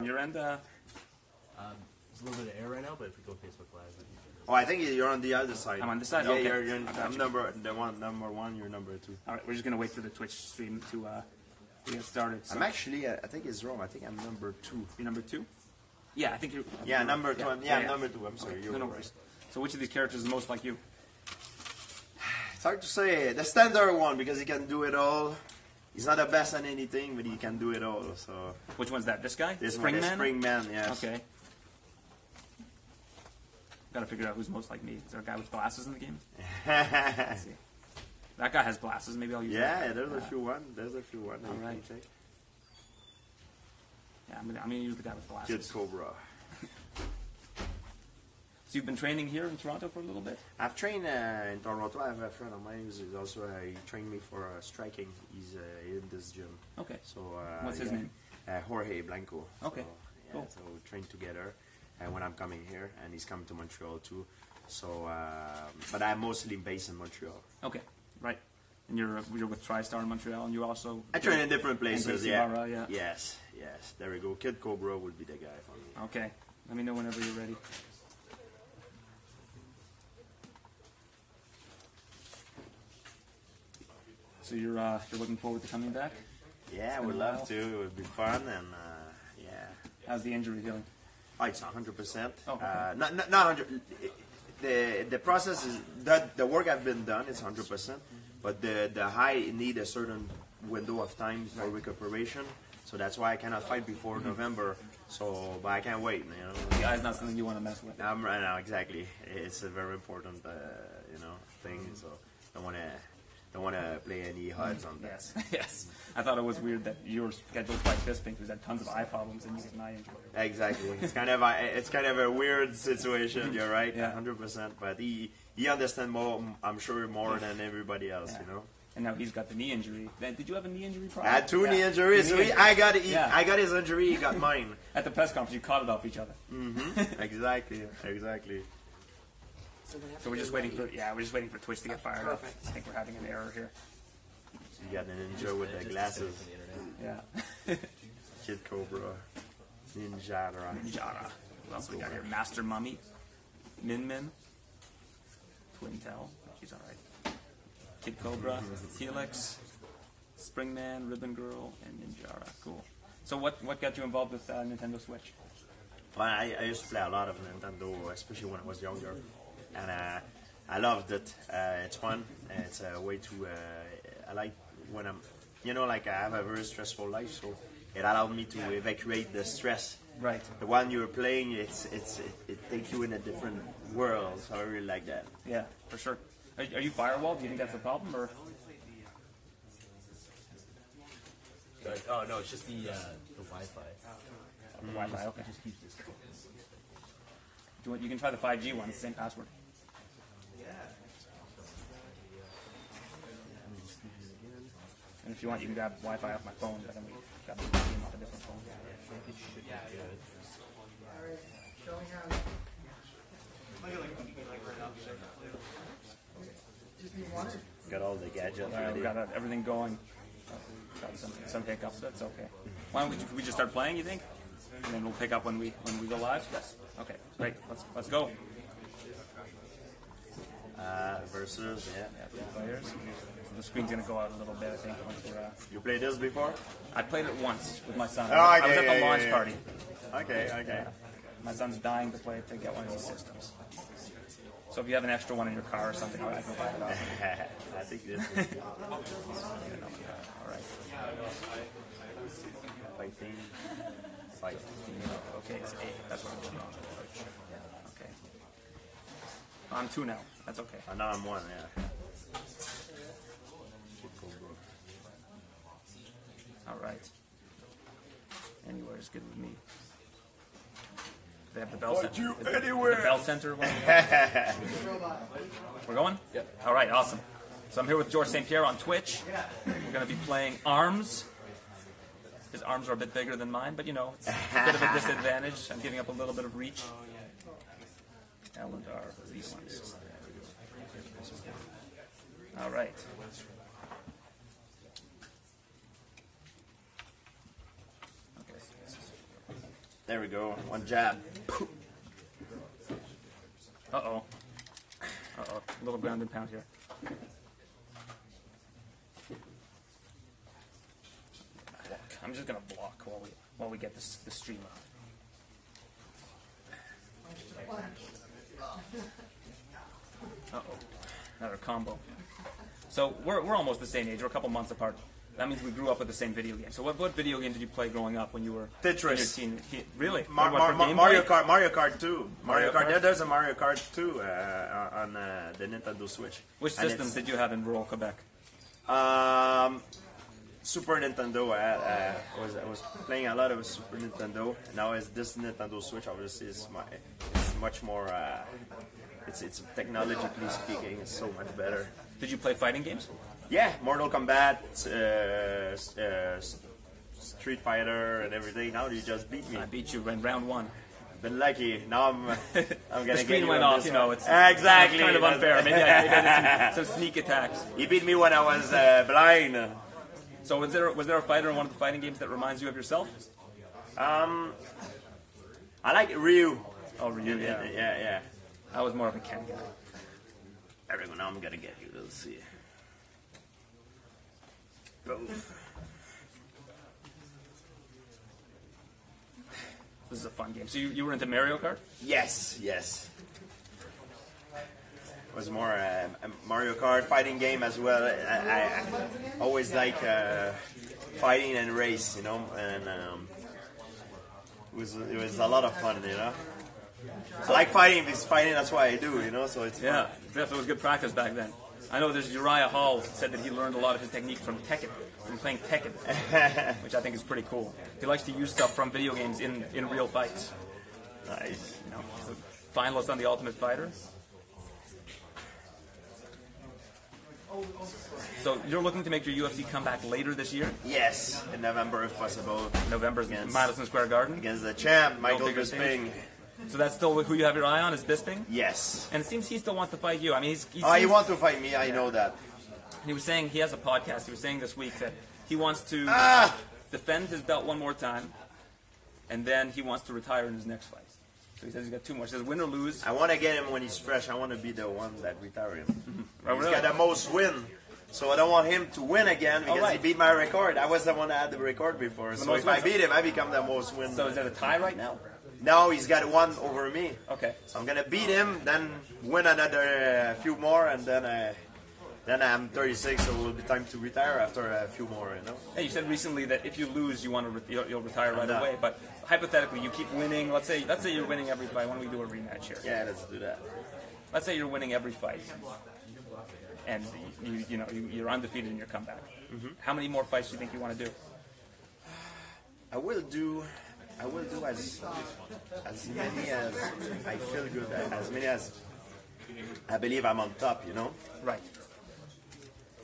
Your end? There's a little bit of air right now, but if we go Facebook Live, oh, I think you're on the other side. I'm on this side. Yeah, okay. I'm number one. You're number two. All right, we're just gonna wait for the Twitch stream to get started. So. I'm actually, I think it's wrong. I think I'm number two. You're number two? Yeah, I think you're. Yeah, number two. Yeah, I'm number two. I'm sorry. Okay. You're No worries. So, which of these characters is most like you? It's hard to say. The standard one, because he can do it all. He's not the best at anything, but he can do it all. So. Which one's that? This guy? This Spring one, Man? Spring Man, yes. Okay. Gotta figure out who's most like me. Is there a guy with glasses in the game? Let's see. That guy has glasses. Maybe I'll use that. Yeah, there's a few one. There's a few one. All right. Yeah, I'm gonna use the guy with glasses. Kid Cobra. So you've been training here in Toronto for a little bit? I've trained in Toronto. I have a friend of mine who's also he trained me for striking. He's in this gym. Okay. So what's his name? Jorge Blanco. Okay. So, yeah, cool. So we train together, and when I'm coming here, and he's coming to Montreal too. So, but I'm mostly based in Montreal. Okay. Right. And you're with TriStar in Montreal, and you also. I train in different places. Yeah. Barra, yeah. Yes. Yes. There we go. Kid Cobra would be the guy for me. Okay. Let me know whenever you're ready. So you're looking forward to coming back? Yeah, I would love to. It would be fun, and yeah. How's the injury feeling? Oh, it's 100%. Oh, okay. Not 100. The process is that the work I've been done is 100%, but the high need a certain window of time for recuperation. So that's why I cannot fight before November. So, but I can't wait. You know, the eye's not something you want to mess with. Right now, exactly. It's a very important, thing. So I don't want to play any odds on that. Yes, yes. I thought it was weird that you were scheduled to fight Bisping, who's had tons of eye problems, and you get an eye injury. Exactly. It's kind of a weird situation. You're right, yeah. 100%. But he understands more. I'm sure more than everybody else. Yeah. You know. And now he's got the knee injury. Did you have a knee injury problem? I had two knee injuries. I got his injury. He got mine. At the press conference, you caught it off each other. Mm-hmm. Exactly. So we're just waiting for Twitch to get fired up. I think we're having an error here. You got an ninja with the glasses. Yeah. Kid Cobra. Ninjara. What else we got here? Master Mummy. Min Min. Twintel. She's alright. Kid Cobra. Helix. Springman. Ribbon Girl. And Ninjara. Cool. So what got you involved with Nintendo Switch? Well, I used to play a lot of Nintendo, especially when I was younger. And I loved it. It's fun. It's a way to. I like when I'm, I have a very stressful life, so it allowed me to evacuate the stress. Right. The one you're playing, it takes you in a different world. So I really like that. Yeah, for sure. Are you firewall? Do you think that's a problem, or? oh no, it's just the Wi-Fi. The Wi-Fi. Okay. Just keeps this. You can try the 5G one. It's the same password. And if you want, you can grab Wi-Fi off my phone, but then we got the game off a different phone. It should be good. Got all the gadgets. We got everything going. Got some hiccups. That's okay. Why don't we just start playing? You think? And then we'll pick up when we go live. Yes. Okay. Great. Let's go. Versus, yeah. Two players. So the screen's gonna go out a little bit, I think. Once we're, You played this before? I played it once with my son. Oh, I was at the launch party. Okay. My son's dying to get one of these systems. So if you have an extra one in your car or something, I can buy it off. I think this is good. All right. Fight. Okay, it's 8. That's what I'm doing. Yeah, okay. I'm 2 now. That's okay. Now I'm 1, yeah. All right. Anywhere is good with me. They have the bell center. Anywhere. The bell center one. We're going? Yep. All right, awesome. So I'm here with George St. Pierre on Twitch. We're going to be playing Arms. His arms are a bit bigger than mine, but it's a bit of a disadvantage. I'm giving up a little bit of reach. Elandar, these ones. All right. Okay. There we go. One jab. Uh-oh. Uh-oh. A little ground and pound here. I'm just gonna block while we get this stream up. Uh-oh. Another combo. So we're almost the same age. We're a couple months apart. That means we grew up with the same video game. So what video game did you play growing up when you were Tetris. in your teen? Really? Mario Kart 2. Mario Kart. There's a Mario Kart 2 on the Nintendo Switch. Which systems did you have in rural Quebec? Super Nintendo. I was playing a lot of Super Nintendo. Now it's this Nintendo Switch. Obviously, it's much more. It's technologically speaking, it's so much better. Did you play fighting games? Yeah, Mortal Kombat, Street Fighter, and everything. Now you just beat me. I beat you in round 1. Been lucky. Now I'm gonna the screen went off. You know, it's exactly kind of unfair. Maybe I did some sneak attacks. He beat me when I was blind. So was there a fighter in one of the fighting games that reminds you of yourself? I like Ryu. Oh, Ryu, yeah. Yeah. I was more of a Ken guy. There we go. Now I'm gonna get you. Let's see. Both. This is a fun game. So you were into Mario Kart? Yes. It was more a Mario Kart fighting game as well. I always like fighting and race, you know, and it was a lot of fun, you know. I like fighting because fighting, that's why I do, you know, so it's fun. Yeah, it was good practice back then. I know there's Uriah Hall said that he learned a lot of his technique from Tekken, from playing Tekken, which I think is pretty cool. He likes to use stuff from video games in real fights. Nice. You know, he's a finalist on The Ultimate Fighter. So you're looking to make your UFC comeback later this year? Yes, in November if possible. November's Madison Square Garden? Against the champ, Michael Bisping. So that's still who you have your eye on, is Bisping? Yes. And it seems he still wants to fight you. I mean, he wants to fight me, I know that. He was saying, he has a podcast, he was saying this week that he wants to defend his belt one more time, and then he wants to retire in his next fight. So he says he's got 2 more. He says win or lose. I want to get him when he's fresh. I want to be the one that retire him. Oh, he's really? got the most win. So I don't want him to win again because he beat my record. I was the one that had the record before. So if I beat him, I become the most win. So is that a tie right now? No, he's got 1 over me. Okay. So I'm going to beat him, then win another few more, and then I'm 36, so it will be time to retire after a few more, you know. Hey, you said recently that if you lose, you'll retire right away. But hypothetically, you keep winning. Let's say you're winning every fight. Why don't we do a rematch here? Yeah, let's do that. Let's say you're winning every fight, and you're undefeated in your comeback. How many more fights do you think you want to do? I will do as many as I feel good at, as many as I believe I'm on top, you know. Right.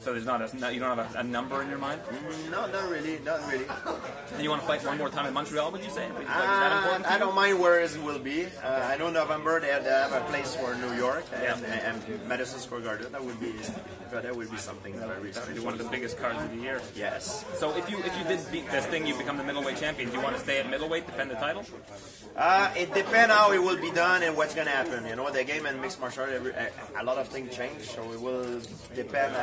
So there's you don't have a number in your mind? No, not really. And you want to fight one more time in Montreal, would you say? Is that important to you? I don't mind where it will be. I know November they have a place for New York and Madison Square Garden. That would be something that I really That would be one of the biggest cards of the year. Yes. So if you did beat this thing, you become the middleweight champion. Do you want to stay at middleweight, defend the title? It depends how it will be done and what's going to happen. You know, the game in mixed martial art, a lot of things change, so it will depend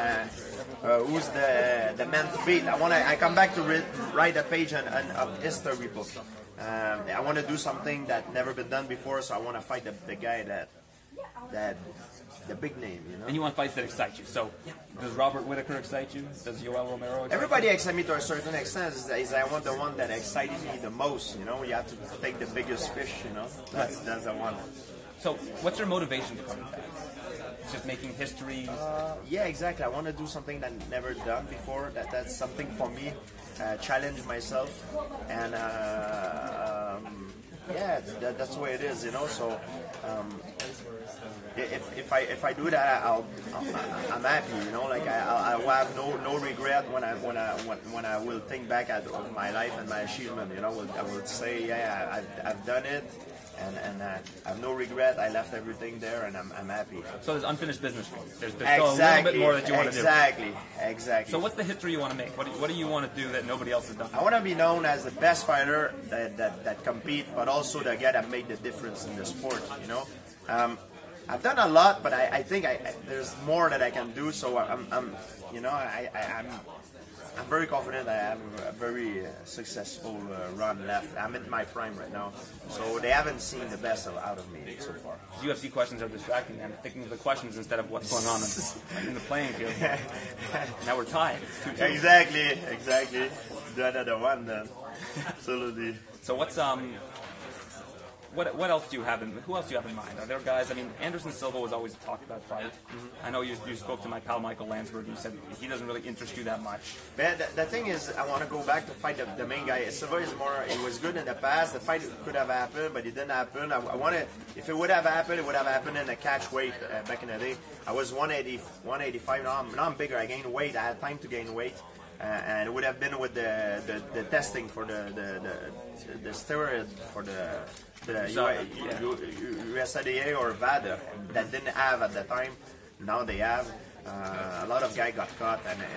who's the man to beat. I come back to write a page of history book. I want to do something that never been done before, so I want to fight the guy that the big name, you know. And you want fights that excite you. So does Robert Whittaker excite you? Does Yoel Romero excite Everybody excites me to a certain extent. Is I want the one that excited me the most, you know. You have to take the biggest fish, you know. That's the one. So what's your motivation to come back? It's just making history? Yeah, exactly. I want to do something that never done before. That's something for me. Challenge myself. And yeah, that's the way it is, you know. So if I do that, I'm happy, you know. Like I will have no regret when I will think back of my life and my achievement, you know. I will say, yeah, I've done it. And I have no regret. I left everything there, and I'm happy. So there's unfinished business for you. There's still a little bit more that you want to do. Exactly. So what's the history you want to make? What do you want to do that nobody else has done? I want to be known as the best fighter that compete, but also the guy that made the difference in the sport. You know, I've done a lot, but I think there's more that I can do. So I'm very confident I have a very successful run left. I'm in my prime right now, so they haven't seen the best out of me so far. UFC questions are distracting. I'm thinking of the questions instead of what's going on in the playing field. Now we're tied. It's 2-2. Exactly. Do another one then. Absolutely. So what's What else do you have who else do you have in mind? Are there guys? I mean, Anderson Silva was always a talked about fight. I know you spoke to my pal Michael Landsberg. You said he doesn't really interest you that much. But the thing is, I want to go back to fight the main guy. Silva is more. It was good in the past. The fight could have happened, but it didn't happen. I want to. If it would have happened, it would have happened in the catch weight back in the day. I was 185. Now I'm bigger. I gained weight. I had time to gain weight. And it would have been with the testing for the steroid for the USADA or VADA that didn't have at the time. Now they have. A lot of guys got caught, and it,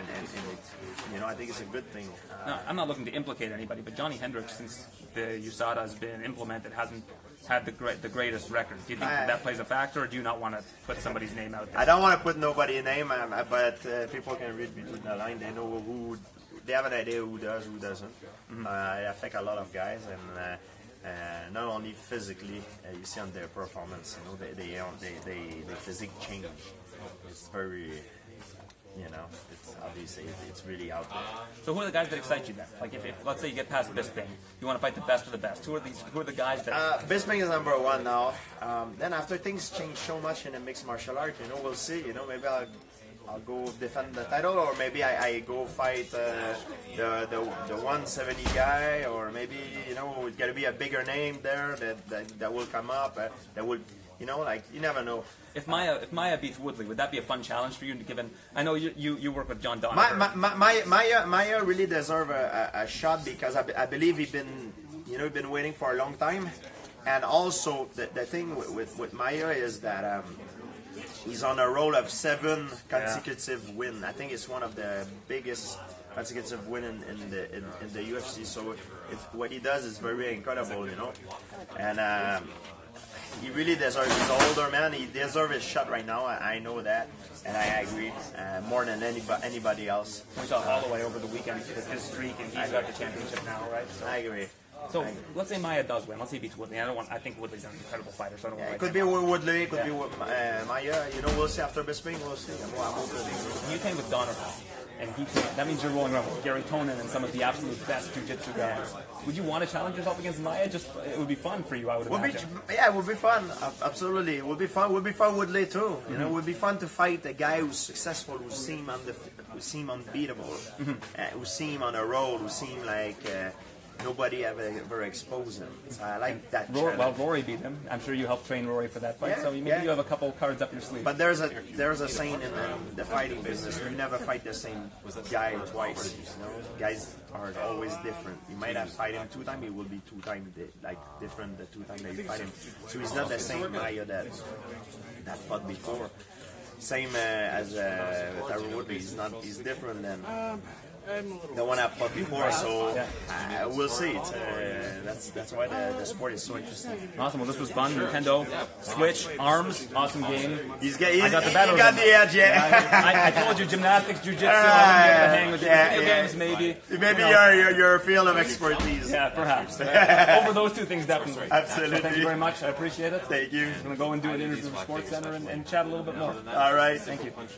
I think it's a good thing. No, I'm not looking to implicate anybody, but Johnny Hendricks, since the USADA has been implemented, hasn't had the greatest record. Do you think that plays a factor, or do you not want to put somebody's name out there? I don't want to put nobody's name, but people can read between the line. They know who. They have an idea who does, who doesn't. It affects a lot of guys, and not only physically, you see on their performance. They physique change. It's very, it's obviously it's really out there. So who are the guys that excite you then? Like if let's say you get past Bisping, you want to fight the best of the best. Who are the guys that? Bisping is number one now. Then after things change so much in the mixed martial art, we'll see. Maybe I'll go defend the title, or maybe I go fight the 170 guy, or maybe it's got to be a bigger name there that will come up. That would. You never know. If Maia beats Woodley, would that be a fun challenge for you? Given I know you work with John Donovan. Maia really deserve a shot because I believe he's been waiting for a long time, and also the thing with Maia is that he's on a roll of 7 consecutive wins. I think it's one of the biggest consecutive wins in the UFC. So what he does is very incredible, and. He really deserves. He's an older man. He deserves his shot right now. I know that, and I agree more than anybody else. We saw Holloway over the weekend with his streak, and he's got the championship now, right? So. I agree. So let's say Maia does win. Let's say he beats Woodley. I think Woodley's an incredible fighter. So I don't want to. It could be Woodley. It could be Maia. We'll see after Bisping. We'll see. You came with Donovan, and that means you're rolling around with Gary Tonin and some of the absolute best jiu-jitsu guys. Would you want to challenge yourself against Maia? It would be fun for you, I would imagine. It would be fun. Absolutely, it would be fun. It would be fun with Woodley too. It would be fun to fight a guy who's successful, who seem unbeatable, who seem on a road, who seem like nobody ever exposed him. So I like that. Rory beat him. I'm sure you helped train Rory for that fight. So maybe you have a couple cards up your sleeve. But there's a saying in the fighting business: you never fight the same guy twice. Guys are always different. You might have fight him 2 times, he will be 2 times different the 2 times that you fight him. So he's not the same Maia that fought before. Same as Tyron Woodley. He's different than the one I fought before. So we'll see. That's why the sport is so interesting. Awesome. Well, this was fun. Nintendo Switch Arms. Awesome game. I got the edge. I told you gymnastics, jiu-jitsu. I wouldn't be able to hang with you. Video games, maybe. Maybe your field of expertise. Yeah, perhaps. Over those 2 things, definitely. Absolutely. So thank you very much. I appreciate it. Thank you. I'm going to go and do an interview with Sports Center and chat a little bit more. All right. Thank you.